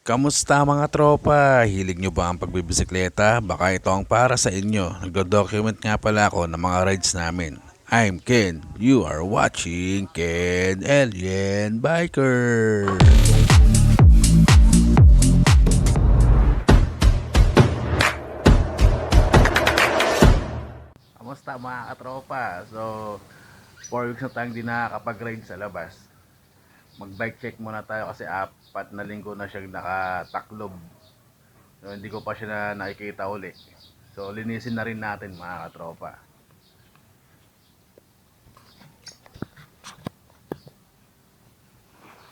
Kamusta mga tropa? Hilig nyo ba ang pagbibisikleta? Baka ito ang para sa inyo. Nagdo-document nga pala ako ng mga rides namin. I'm Ken. You are watching Ken Alien Biker. Kamusta mga katropa? So, 4 weeks na tayong di nakakapag-ride sa labas. Mag-bike check muna tayo kasi 4 na linggo na siyang nakataklob. So, hindi ko pa siya nakikita uli. So, linisin na rin natin mga katropa.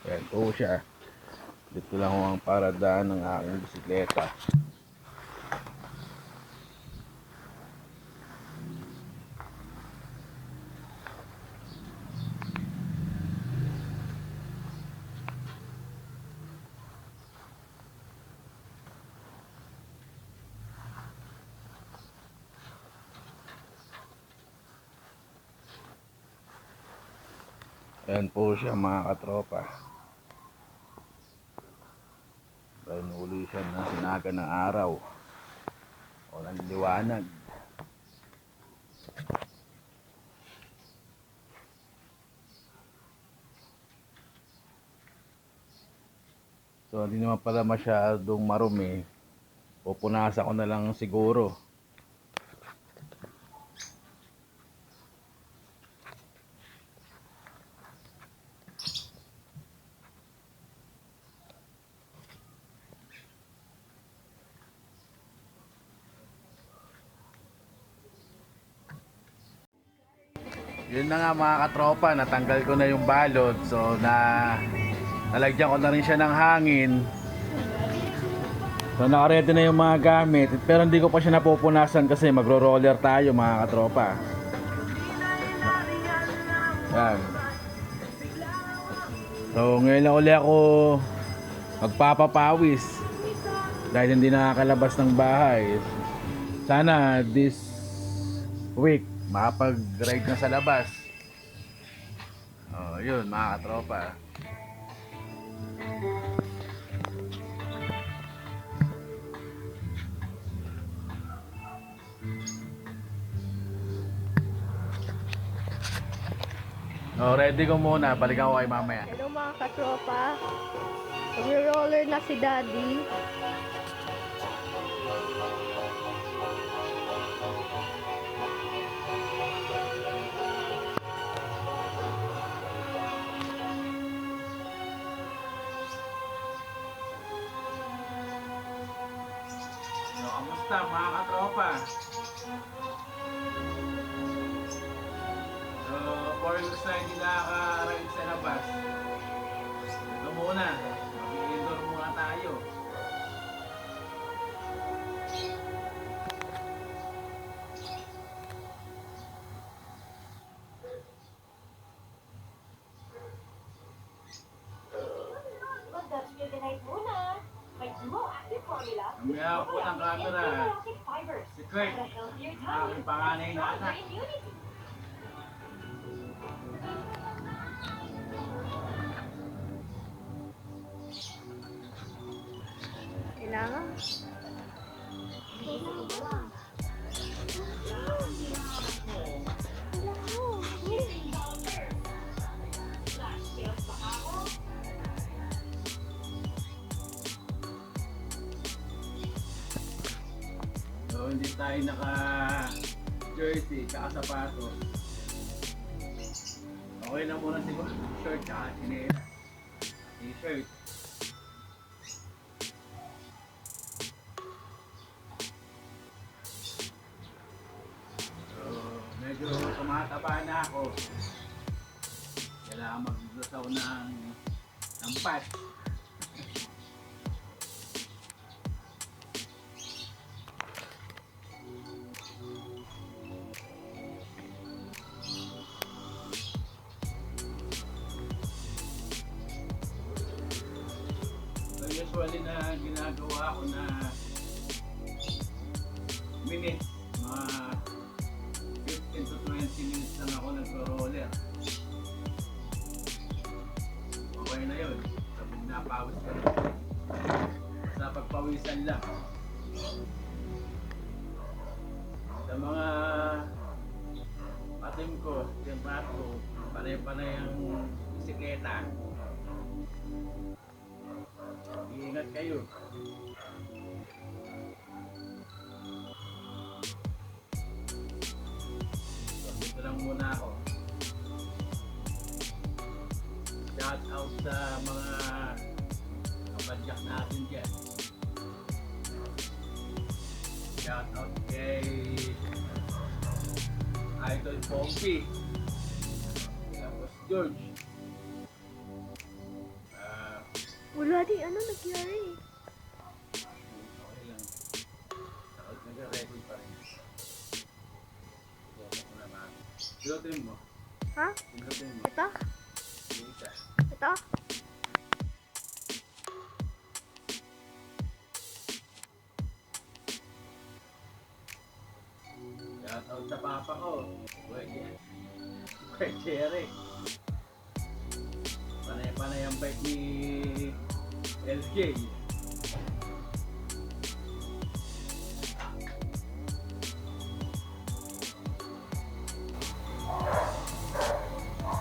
Ayan po siya. Dito lang ho ang paradaan ng aking bisikleta. Ayan po siya mga katropa. Dahil uli siya na sinaga ng araw. Walang liwanag. So hindi naman pala masyadong marumi. Pupunasan ko na lang siguro. Yun na nga mga katropa, natanggal ko na yung balot. So nalagyan ko na rin siya ng hangin. So nakaredy na yung mga gamit. Pero hindi ko pa siya napupunasan kasi magro-roller tayo mga katropa. Yan. So ngayon lang uli ako magpapapawis dahil hindi nakakalabas ng bahay. Sana this week makapag-ride na sa labas. Oh, yun mga katropa. Oh, ready ko muna. Balikan ko kay mamaya. Hello mga katropa. Mag-roller na si Daddy. So, kamusta mga katropa? So, 4 weeks na hindi nakaka-ride sa labas. Ito muna. Mag-indoor muna tayo. Mamaya ako ng camera. Si Kurt, aking panganay na anak. Kailangan. So, hindi tayo naka-jersey tsaka sapatos. Okay lang muna siguro. Short tsaka sinera. T-shirt. So, medyo tumataba na ako. Kailangan maglusaw ng pat. Usually na ginagawa ko na minutes, mga 15 to 20 minutes lang ako nagro-roller. Okay na yun, sabi napawis ka. pawisan lang. Sa mga patim ko, yung pato, panay-panay ang bisikleta. Iingat kayo. So, dito lang muna ako. Shout out sa mga kapadyak natin dyan. Shout out kay Idol Pompey. Tapos George. Wala di, ano nangyari? Okay lang. Nag-ready pa rin. Ito ko naman. Pilotin mo. Ha? Pilotin mo. Ito? Yung isa. Ito? Shout out sa papa ko. Kuya Jerry. Panay-panay ang bike ni LJ.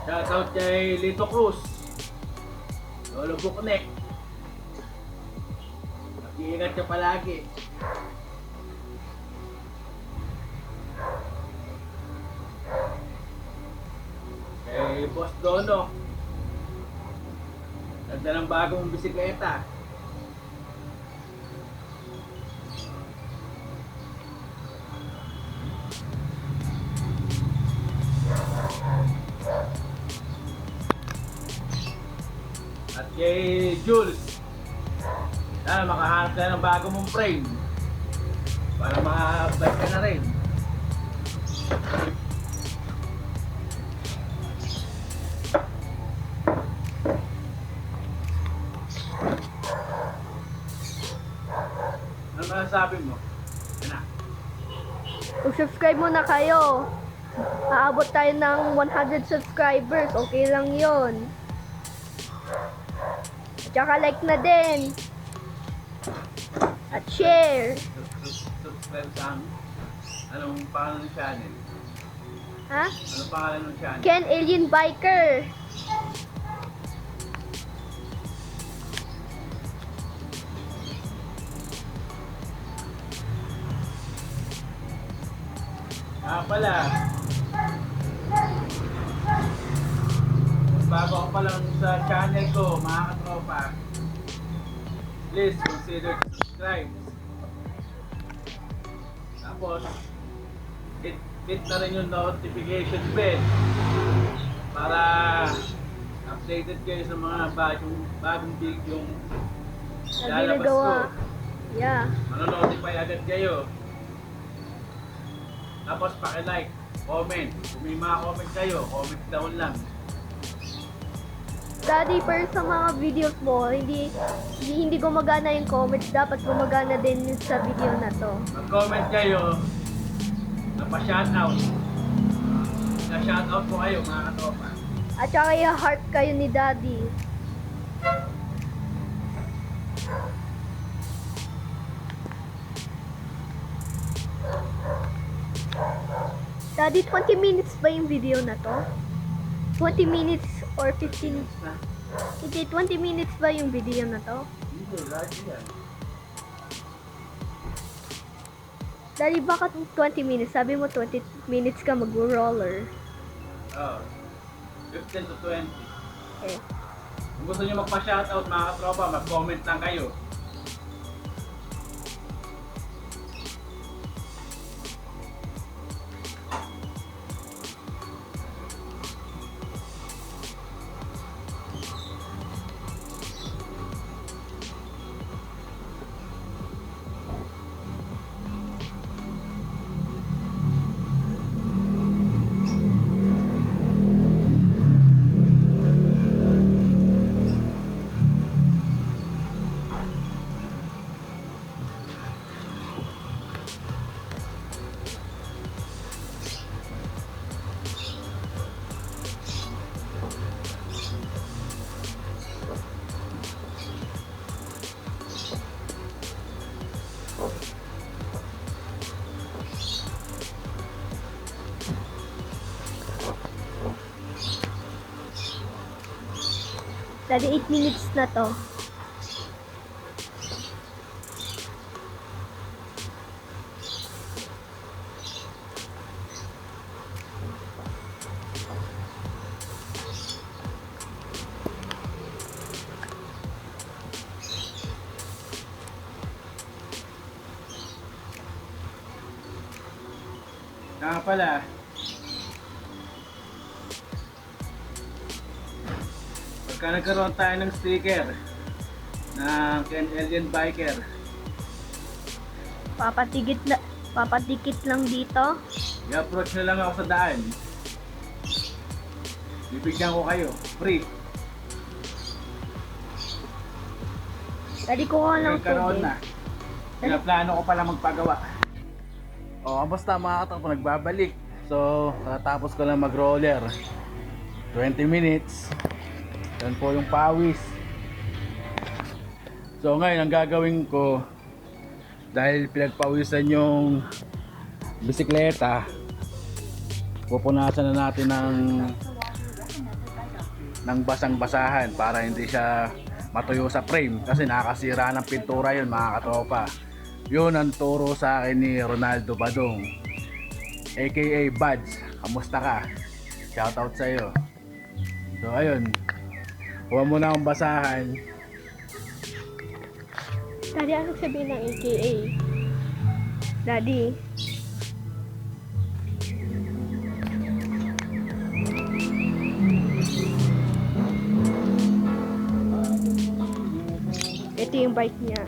Shout out kay Lito Cruz. Lolo Buknek. Mag-iingat ka palagi. Kay Boss Dono. Ganda ng bagong bisikleta. At kay Jules. Sana makahanap ka ng bago mong frame. Para makabike ka na rin. Ano masasabi mo? Yan na. Mag-subscribe muna kayo. Aabot tayo ng 100 subscribers. Okay lang yon. At saka like na din. At share. Subscribe sa amin. Anong pangalan ng channel? Ha? Anong pangalan ng channel? Ken Alien Biker. Pala. Bago ka pa lang sa channel ko, mga katropa. Please consider to subscribe. Tapos, hit na rin yung notification bell para updated kayo sa mga bagong video yung Na lalabas ko. ginagawa. Yeah. Manonotify agad kayo. Tapos paki-like, comment. Kung may mga comment kayo, comment down lang. Daddy, pero sa mga videos mo, hindi gumagana yung comments. Dapat gumagana din yun sa video na to. Mag-comment kayo, napa-shoutout. Na-shoutout ko kayo mga katropa. At saka i-heart kayo ni Daddy. Daddy, 20 minutes ba yung video na to? 20 minutes or 15? Hindi, 20 minutes ba yung video na to? Hindi, lagi yan. Daddy, bakit 20 minutes? Sabi mo 20 minutes ka mag-roller. Oh, 15 to 20. Okay. Kung gusto nyo magpa-shoutout mga katropa, mag-comment lang kayo. Daddy, 8 minutes na to. Kaya pala, pagka nagkaroon tayo ng sticker ng Ken Alien Biker, Papatikit lang dito. i-approach na lang ako sa daan. Bibigyan ko kayo, free. Daddy, kuha lang Nagkaroon tubig. na. Pinaplano ko pala magpagawa. O, kamusta mga katakbo, nagbabalik. So, natapos ko lang mag-roller. 20 minutes. Yan po yung pawis. So, ngayon, ang gagawin ko, dahil pinagpawisan yung bisikleta, pupunasan na natin ng basang-basahan para hindi siya matuyo sa frame kasi nakakasira ng pintura yun mga katropa. Yun ang turo sa akin ni Ronaldo Badong aka Buds. Kamusta ka? Shoutout sa'yo. So ayun, kuha mo na akong basahan. Daddy, anong sabihin ng AKA? Daddy. Ito yung bike niya.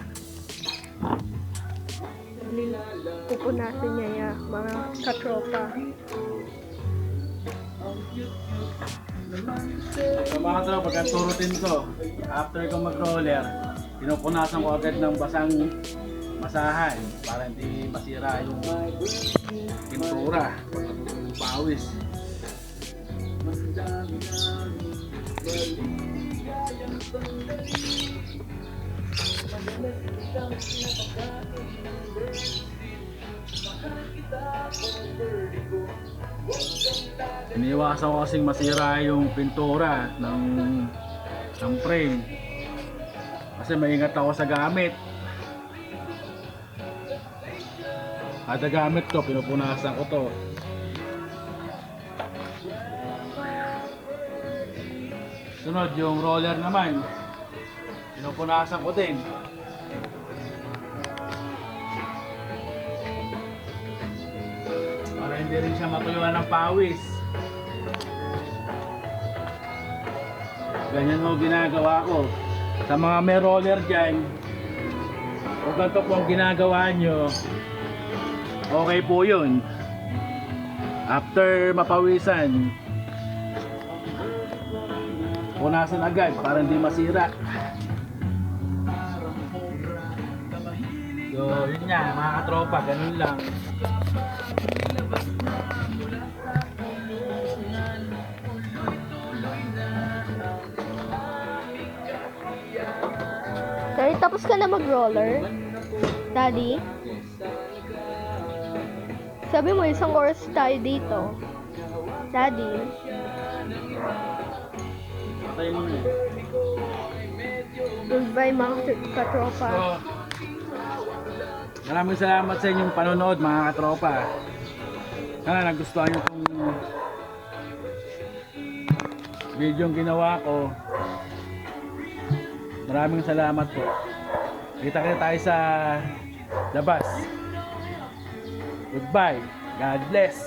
Pupunasan niya yung mga katropa. So mga katropa, pag ang turutin ko, after ko mag-roller, pinupunasan ko agad ng basang basahan para hindi masira yung pintura pag pawis. Iniwasan ko kasing masira yung pintura ng frame kasi maingat ako sa gamit. Kada gamit ko, pinupunasan ko to. Sunod, yung roller naman, pinupunasan ko din. Para hindi rin siya matuyuan ng pawis. Ganyan mo ginagawa ko. Sa mga may roller dyan, kung ganito po ang ginagawa nyo, okay po yun. After mapawisan, punasan agad para hindi masira. So yun nga mga katropa, ganun lang. Daddy, tapos ka na mag-roller? Daddy? Sabi mo, isang oras tayo dito. Daddy? Patay mo na. Goodbye mga katropa. So, maraming salamat sa inyong panonood mga katropa. Sana nagustuhan nyo itong video yung ginawa ko. Maraming salamat po. Kita-kita tayo sa labas. Goodbye. God bless.